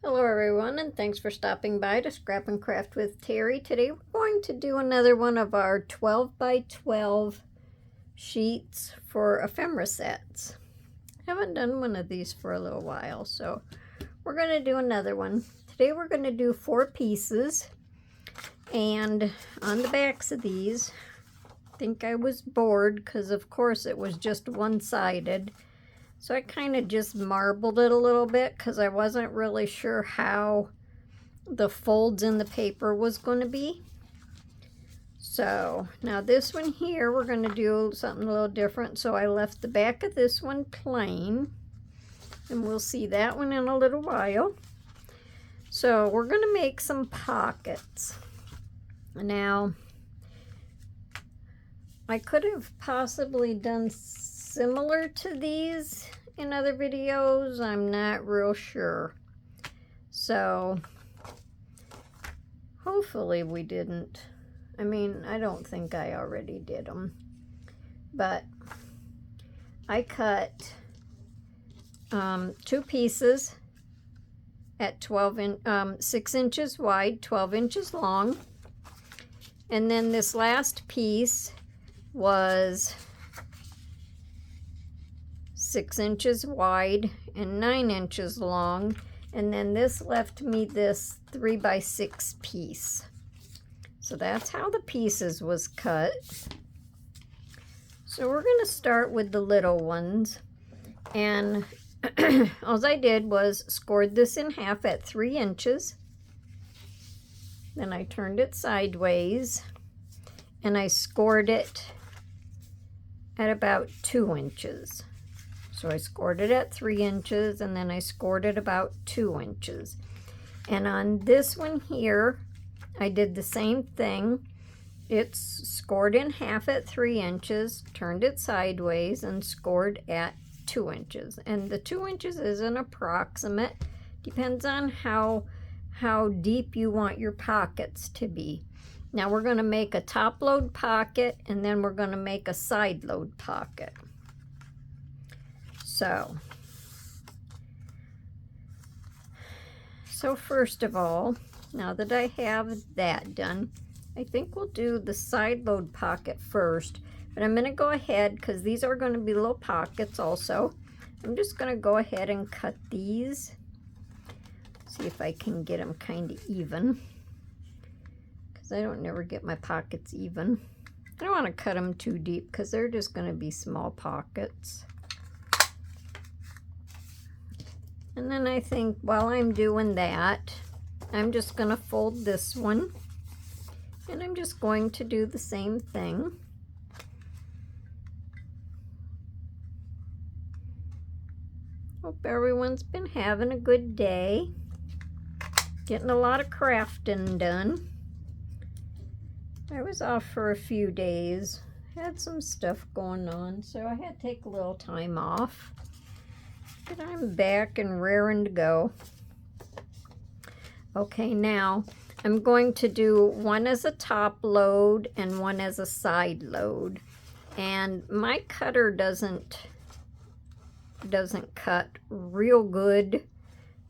Hello everyone, and thanks for stopping by to Scrap and Craft with Terry. Today we're going to do another one of our 12 by 12 sheets for ephemera sets. I haven't done one of these for a little while, so we're going to do another one. Today we're going to do 4 pieces, and on the backs of these, I think I was bored because of course it was just one-sided. So I kind of just marbled it a little bit because I wasn't really sure how the folds in the paper was going to be. So now this one here, we're going to do something a little different. So I left the back of this one plain, and we'll see that one in a little while. So we're going to make some pockets. Now, I could have possibly done similar to these in other videos. I'm not real sure. So hopefully we didn't. I mean, I don't think I already did them. But I cut 2 pieces at 6 inches wide, 12 inches long. And then this last piece was 6 inches wide and 9 inches long, and then this left me this 3 by 6 piece. So that's how the pieces was cut. So we're going to start with the little ones, and all I did was scored this in half at 3 inches. Then I turned it sideways and I scored it at about 2 inches. So I scored it at 3 inches, and then I scored it about 2 inches. And on this one here, I did the same thing. It's scored in half at 3 inches, turned it sideways, and scored at 2 inches. And the 2 inches is an approximate. Depends on how deep you want your pockets to be. Now we're going to make a top load pocket, and then we're going to make a side load pocket. So first of all, now that I have that done, I think we'll do the side load pocket first. But I'm going to go ahead, because these are going to be little pockets also. I'm just going to go ahead and cut these. See if I can get them kind of even, because I don't never get my pockets even. I don't want to cut them too deep because they're just going to be small pockets. And then I think while I'm doing that, I'm just going to fold this one, and I'm just going to do the same thing. Hope everyone's been having a good day. Getting a lot of crafting done. I was off for a few days. Had some stuff going on, so I had to take a little time off. But I'm back and raring to go. Okay, now I'm going to do one as a top load and one as a side load. And my cutter doesn't cut real good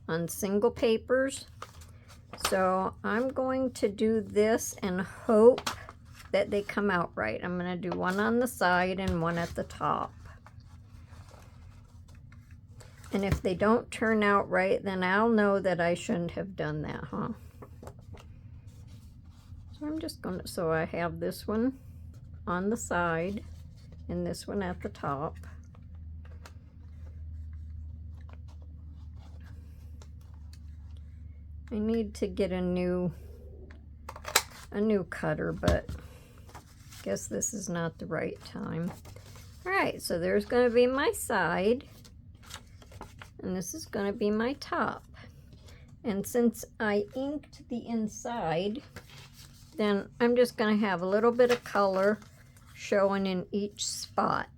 on single papers. So I'm going to do this and hope that they come out right. I'm going to do one on the side and one at the top. And if they don't turn out right, then I'll know that I shouldn't have done that, huh? So I'm just going to, so I have this one on the side and this one at the top. I need to get a new cutter, but I guess this is not the right time. All right, so there's going to be my side, and this is going to be my top. And since I inked the inside, then I'm just going to have a little bit of color showing in each spot.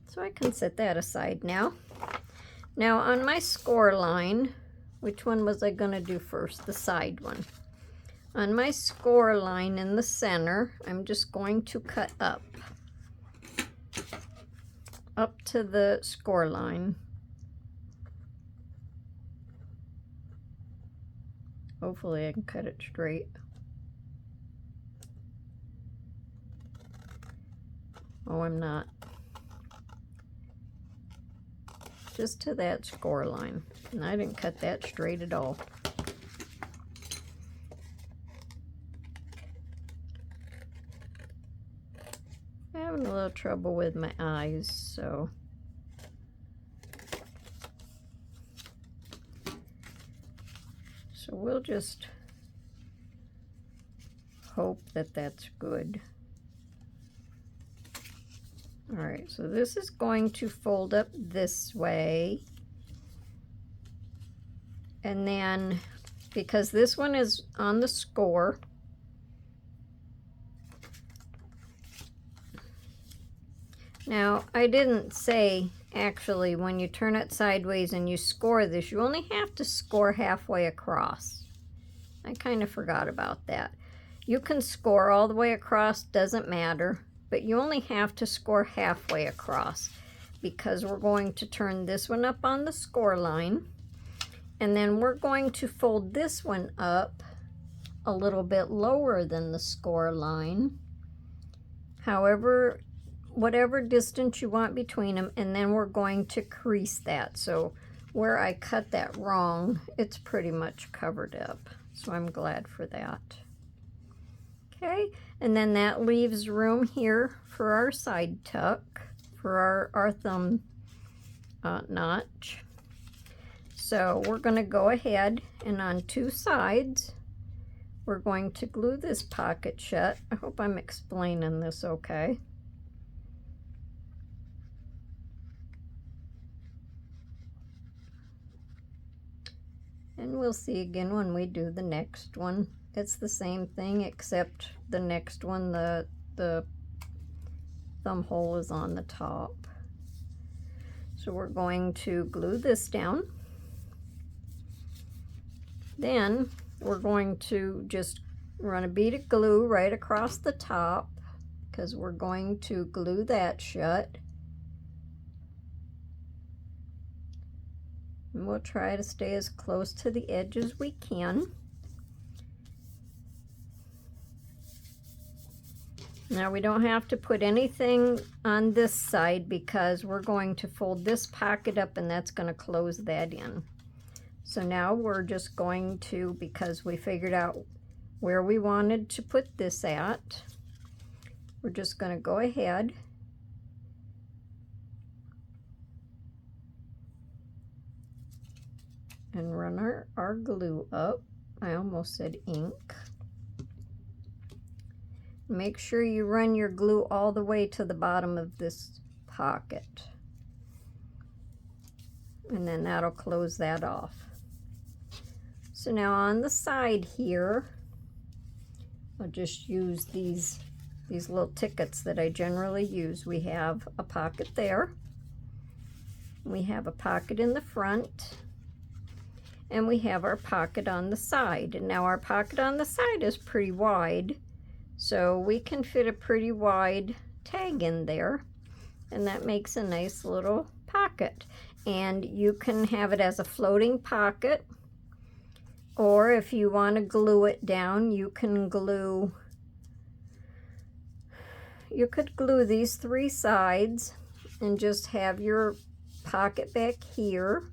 So I can set that aside now. Now on my score line, which one was I going to do first? The side one. On my score line in the center, I'm just going to cut up to the score line. Hopefully I can cut it straight. Oh, I'm not. Just to that score line. And I didn't cut that straight at all. I'm having a little trouble with my eyes, so we'll just hope that that's good. All right, so this is going to fold up this way. And then, because this one is on the score, now I didn't say actually when you turn it sideways and you score this, you only have to score halfway across. I kind of forgot about that. You can score all the way across, doesn't matter. But you only have to score halfway across because we're going to turn this one up on the score line, and then we're going to fold this one up a little bit lower than the score line, however, whatever distance you want between them, and then we're going to crease that. So where I cut that wrong, it's pretty much covered up, so I'm glad for that. Okay, and then that leaves room here for our side tuck, for our thumb notch. So we're going to go ahead and on two sides, we're going to glue this pocket shut. I hope I'm explaining this okay. And we'll see again when we do the next one. It's the same thing, except the next one, the thumb hole is on the top. So we're going to glue this down. Then we're going to just run a bead of glue right across the top because we're going to glue that shut. And we'll try to stay as close to the edge as we can. Now we don't have to put anything on this side because we're going to fold this pocket up and that's going to close that in. So now we're just going to, because we figured out where we wanted to put this at, we're just going to go ahead and run our glue up. I almost said ink. Make sure you run your glue all the way to the bottom of this pocket. And then that'll close that off. So now on the side here, I'll just use these little tickets that I generally use. We have a pocket there. We have a pocket in the front. And we have our pocket on the side. And now our pocket on the side is pretty wide. So we can fit a pretty wide tag in there, and that makes a nice little pocket. And you can have it as a floating pocket, or if you want to glue it down, you could glue these three sides and just have your pocket back here,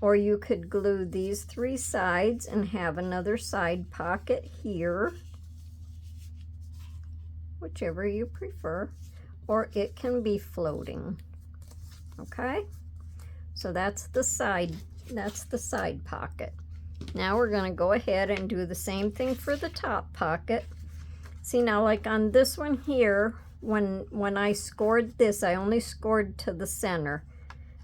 or you could glue these three sides and have another side pocket here, whichever you prefer, or it can be floating. Okay, so that's the side pocket. Now we're going to go ahead and do the same thing for the top pocket. See, now like on this one here, when I scored this, I only scored to the center.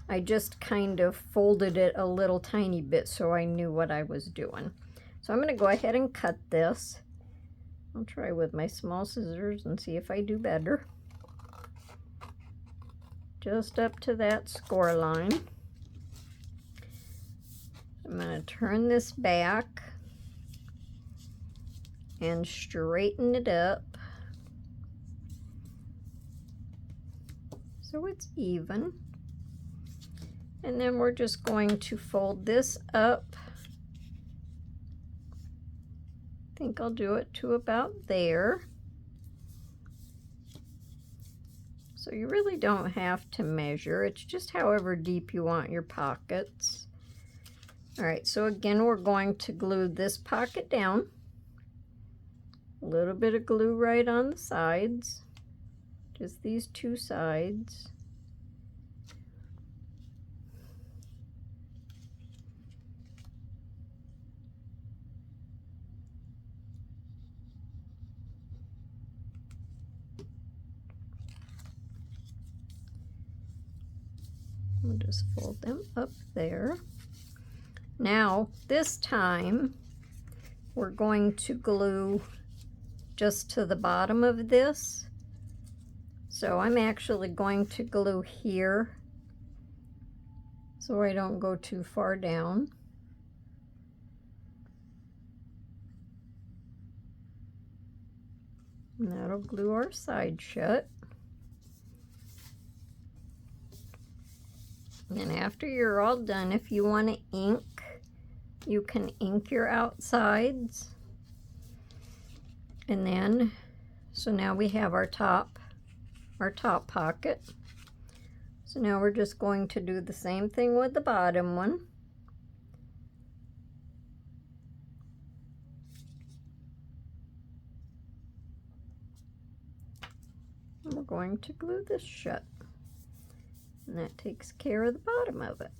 I just kind of folded it a little tiny bit so I knew what I was doing. So I'm going to go ahead and cut this. I'll try with my small scissors and see if I do better. Just up to that score line. I'm going to turn this back and straighten it up so it's even. And then we're just going to fold this up think I'll do it to about there. So you really don't have to measure. It's just however deep you want your pockets. All right, so again, we're going to glue this pocket down. A little bit of glue right on the sides. Just these two sides. We'll just fold them up there. Now, this time, we're going to glue just to the bottom of this. So I'm actually going to glue here so I don't go too far down. And that'll glue our side shut. And then after you're all done, if you want to ink, you can ink your outsides. And then, so now we have our top pocket. So now we're just going to do the same thing with the bottom one. And we're going to glue this shut. And that takes care of the bottom of it.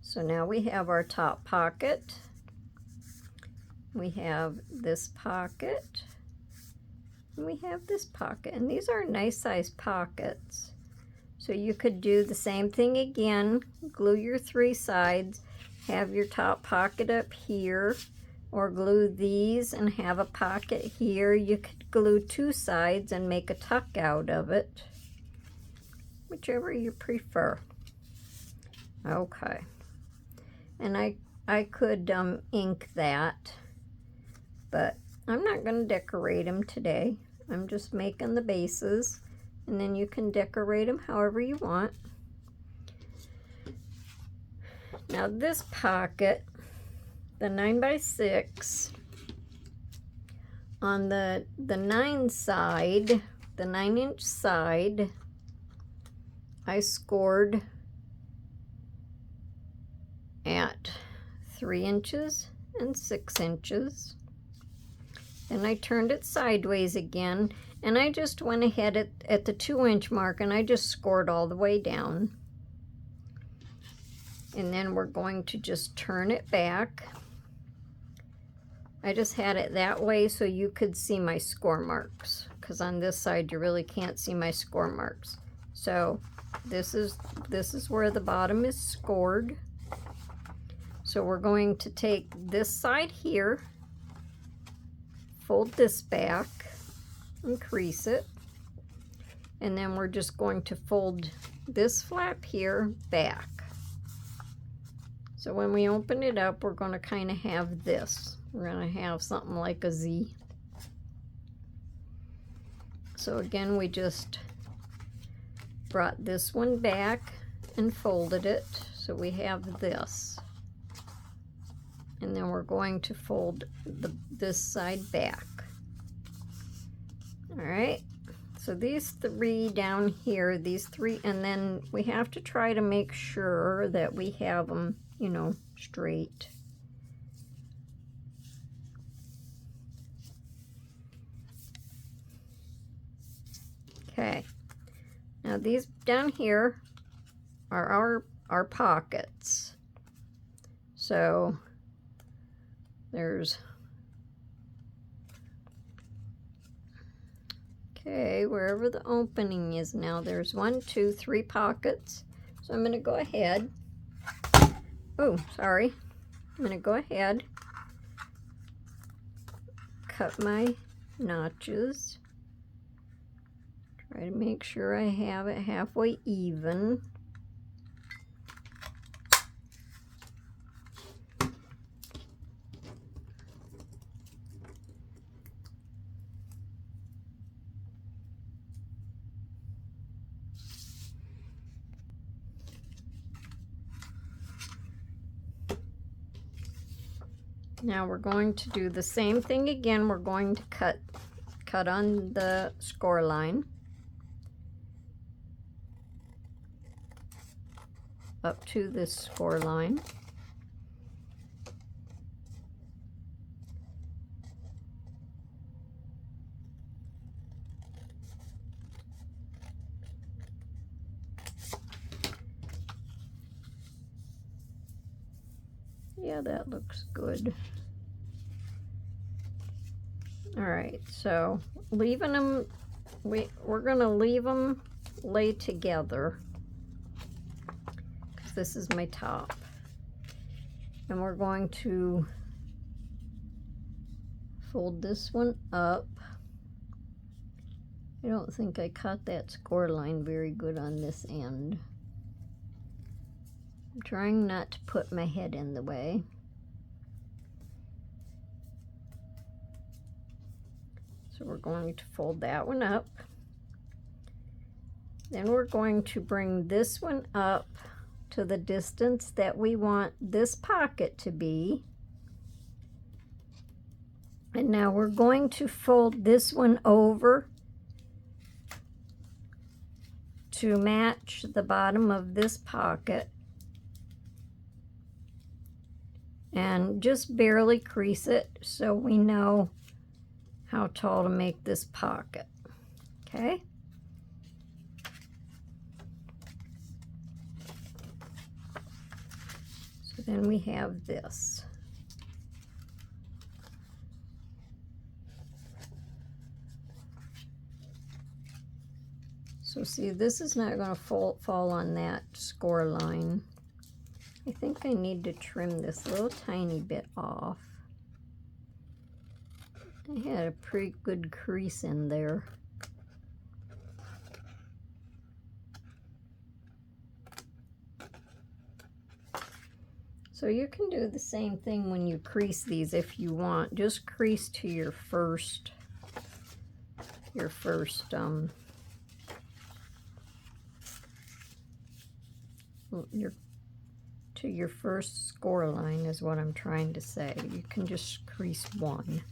So now we have our top pocket. We have this pocket. And we have this pocket. And these are nice size pockets. So you could do the same thing again. Glue your three sides. Have your top pocket up here. Or glue these and have a pocket here. You could glue two sides and make a tuck out of it. Whichever you prefer. Okay. And I could ink that, but I'm not going to decorate them today. I'm just making the bases, and then you can decorate them however you want. Now this pocket, the 9x6, on the 9 side, the 9-inch side, I scored at 3 inches and 6 inches. Then I turned it sideways again, and I just went ahead at the 2-inch mark and I just scored all the way down. And then we're going to just turn it back. I just had it that way so you could see my score marks, because on this side you really can't see my score marks. So this is where the bottom is scored. So we're going to take this side here, fold this back, and crease it. And then we're just going to fold this flap here back. So when we open it up, we're going to kind of have this. We're going to have something like a Z. So again, we just brought this one back and folded it. So we have this. And then we're going to fold this side back. All right, so these three down here, these three, and then we have to try to make sure that we have them, you know, straight. Okay, now these down here are our pockets. So there's, okay, wherever the opening is now, there's 1, 2, 3 pockets. So I'm going to go ahead. Oh, sorry. I'm going to go ahead, cut my notches. Try to make sure I have it halfway even. Now we're going to do the same thing again. We're going to cut on the score line up to this score line. Yeah, that looks good. All right, so leaving them, we're gonna leave them lay together because this is my top. And we're going to fold this one up. I don't think I caught that score line very good on this end. I'm trying not to put my head in the way. So we're going to fold that one up. Then we're going to bring this one up to the distance that we want this pocket to be. And now we're going to fold this one over to match the bottom of this pocket. And just barely crease it so we know how tall to make this pocket. Okay? So then we have this. So see, this is not going to fall on that score line. I think I need to trim this little tiny bit off. I had a pretty good crease in there. So you can do the same thing when you crease these if you want. Just crease to your first your first score line is what I'm trying to say. You can just crease one.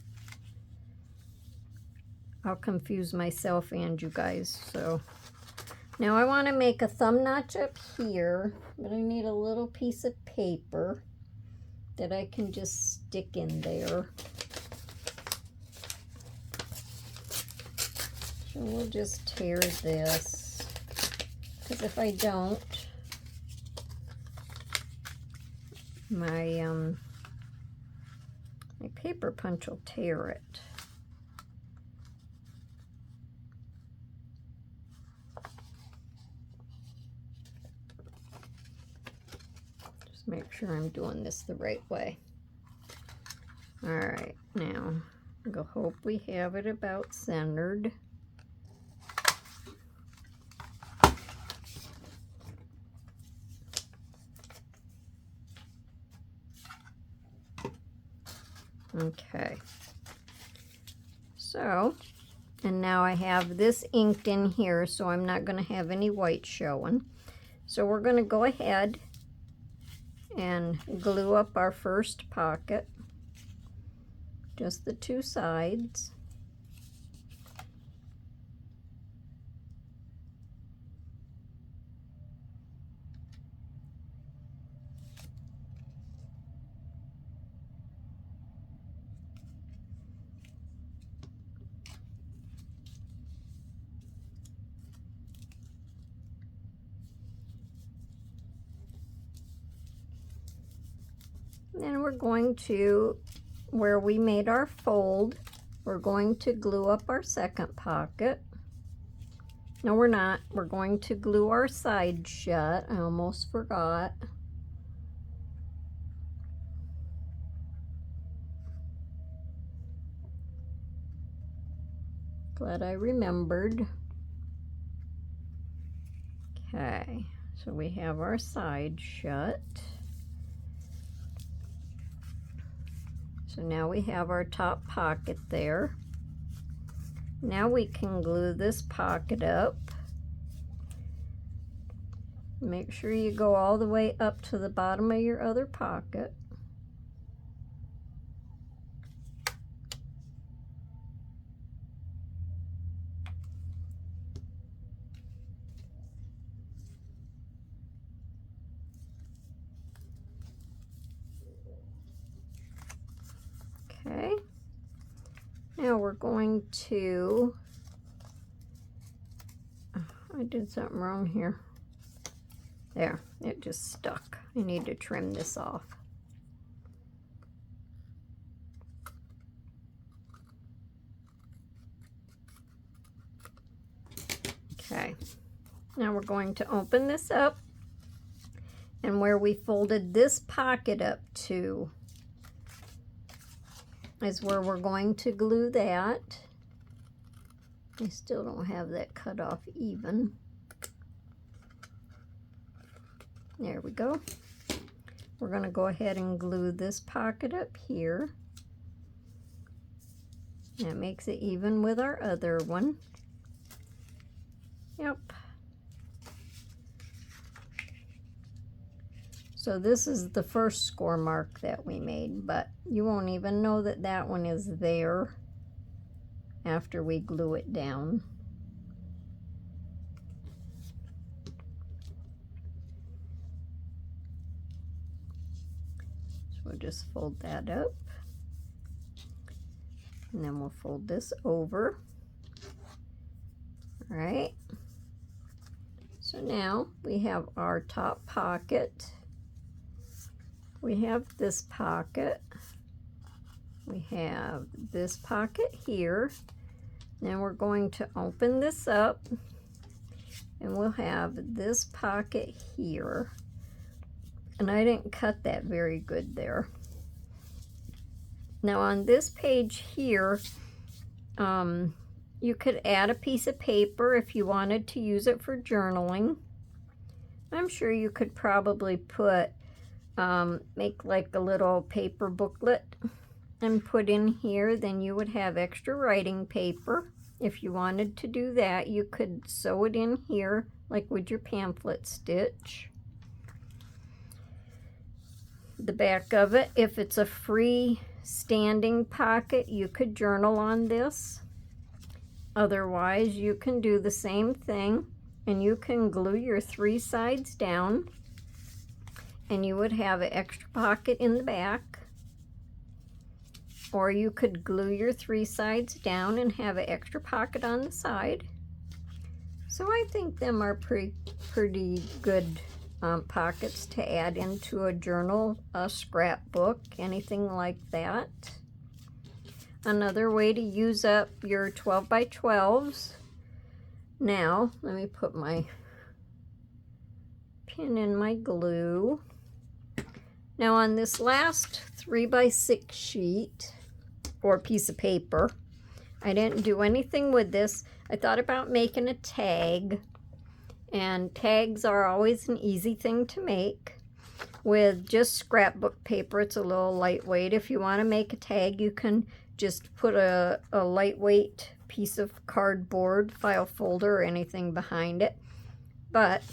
I'll confuse myself and you guys. So now I want to make a thumb notch up here, but I need a little piece of paper that I can just stick in there. So we'll just tear this, because if I don't, my paper punch will tear it. Just make sure I'm doing this the right way. All right, now I hope we have it about centered. Okay, so, and now I have this inked in here, so I'm not going to have any white showing. So we're going to go ahead and glue up our first pocket, just the two sides. Then we're going to, where we made our fold, we're going to glue up our second pocket. No, we're not. We're going to glue our side shut. I almost forgot. Glad I remembered. Okay, so we have our side shut. So now we have our top pocket there. Now we can glue this pocket up. Make sure you go all the way up to the bottom of your other pocket. now we're going to, I did something wrong here. There, it just stuck. I need to trim this off. Okay, now we're going to open this up, and where we folded this pocket up to is where we're going to glue that. I still don't have that cut off even. There we go. We're going to go ahead and glue this pocket up here. That makes it even with our other one. Yep. So this is the first score mark that we made, but you won't even know that that one is there after we glue it down. So we'll just fold that up, and then we'll fold this over. All right. So now we have our top pocket. We have this pocket. We have this pocket here. Then we're going to open this up, and we'll have this pocket here. And I didn't cut that very good there. Now on this page here, you could add a piece of paper if you wanted to use it for journaling. I'm sure you could probably put, make like a little paper booklet and put in here. Then you would have extra writing paper. If you wanted to do that, you could sew it in here like with your pamphlet stitch. The back of it, if it's a free standing pocket, you could journal on this. Otherwise, you can do the same thing, and you can glue your 3 sides down, and you would have an extra pocket in the back. Or you could glue your 3 sides down and have an extra pocket on the side. So I think them are pretty good pockets to add into a journal, a scrapbook, anything like that. Another way to use up your 12 by 12s. Now, let me put my pin in my glue. Now on this last 3 by 6 sheet, or piece of paper, I didn't do anything with this. I thought about making a tag, and tags are always an easy thing to make. With just scrapbook paper, it's a little lightweight. If you want to make a tag, you can just put a lightweight piece of cardboard, file folder, or anything behind it. But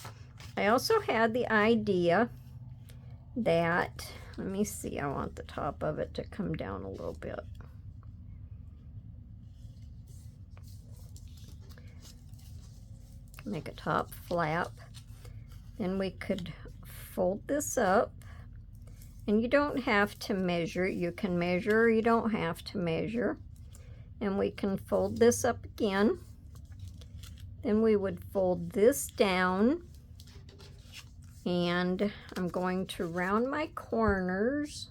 I also had the idea that, let me see, I want the top of it to come down a little bit. Make a top flap. Then we could fold this up. And you don't have to measure. You can measure or you don't have to measure. And we can fold this up again. Then we would fold this down. And I'm going to round my corners.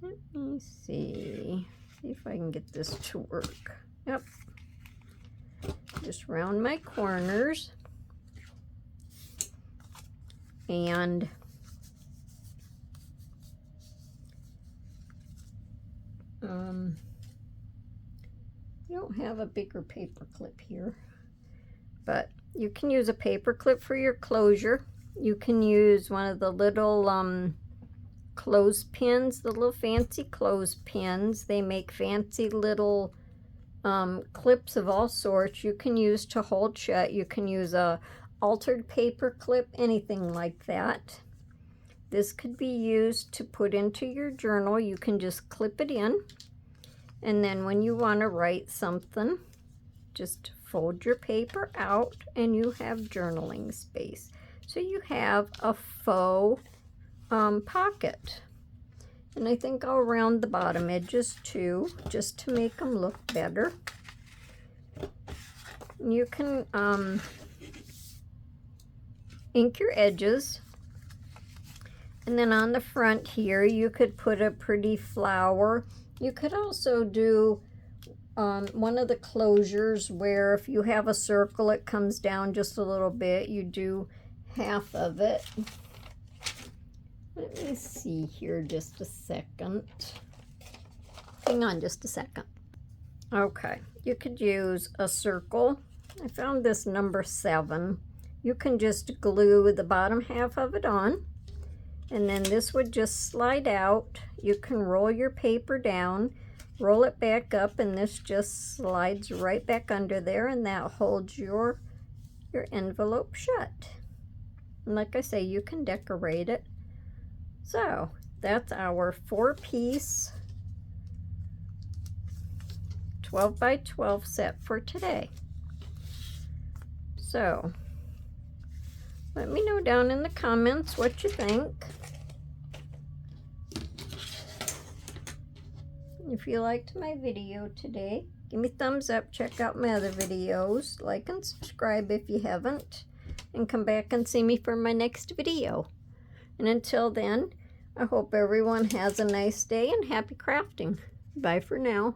Let me see if I can get this to work. Yep. Just round my corners. And I don't have a bigger paper clip here, but you can use a paper clip for your closure. You can use one of the little clothespins, the little fancy clothespins. They make fancy little clips of all sorts you can use to hold shut. You can use a altered paper clip, anything like that. This could be used to put into your journal. You can just clip it in, and then when you want to write something, just fold your paper out and you have journaling space. So you have a faux pocket. And I think I'll round the bottom edges too, just to make them look better. You can ink your edges. And then on the front here, you could put a pretty flower. You could also do one of the closures where if you have a circle, it comes down just a little bit. You do half of it. Let me see here just a second. Hang on just a second. Okay, you could use a circle. I found this number 7. You can just glue the bottom half of it on, and then this would just slide out. You can roll your paper down, roll it back up, and this just slides right back under there, and that holds your envelope shut. And like I say, you can decorate it. So that's our 4-piece 12 by 12 set for today. So let me know down in the comments what you think. If you liked my video today, give me a thumbs up, check out my other videos, like and subscribe if you haven't, and come back and see me for my next video. And until then, I hope everyone has a nice day and happy crafting. Bye for now.